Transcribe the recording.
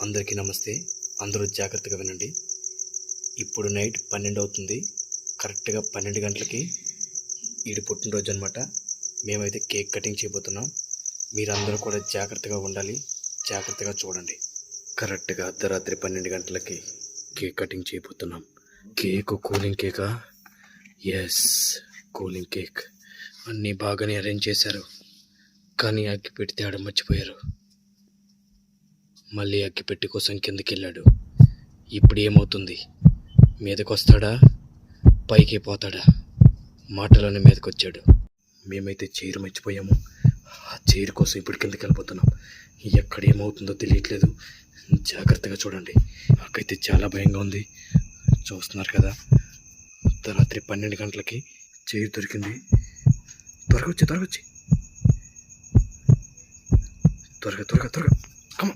అందరికీ నమస్తే. అందరూ జాగ్రత్తగా వినండి. ఇప్పుడు నైట్ 12 అవుతుంది. కరెక్ట్గా 12 గంటలకి ఈడి పుట్టినరోజు అనమాట. మేమైతే కేక్ కటింగ్ చేయబోతున్నాం. మీరందరూ కూడా జాగ్రత్తగా ఉండాలి, జాగ్రత్తగా చూడండి. కరెక్ట్గా అర్ధరాత్రి 12 గంటలకి కేక్ కటింగ్ చేయబోతున్నాం. కేక్ కూలింగ్ కేకా? Yes, cooling cake. అన్నీ బాగానే అరేంజ్ చేశారు, కానీ అగ్గిపెట్టి తేడం మర్చిపోయారు. మళ్ళీ అగ్గిపెట్టి కోసం కిందకి వెళ్ళాడు. ఇప్పుడు ఏమవుతుంది? మీదకి వస్తాడా, పైకి పోతాడా? మాటలోనే మీదకి వచ్చాడు. మేమైతే చైర్ మర్చిపోయాము. ఆ చైర్ కోసం ఇప్పుడు కిందకి వెళ్ళిపోతున్నాం. ఎక్కడ ఏమవుతుందో తెలియట్లేదు. జాగ్రత్తగా చూడండి. నాకైతే చాలా భయంగా ఉంది. చూస్తున్నారు కదా, రాత్రి 12 గంటలకి చైర్ దొరికింది. త్వరగా వచ్చి త్వరగా కమ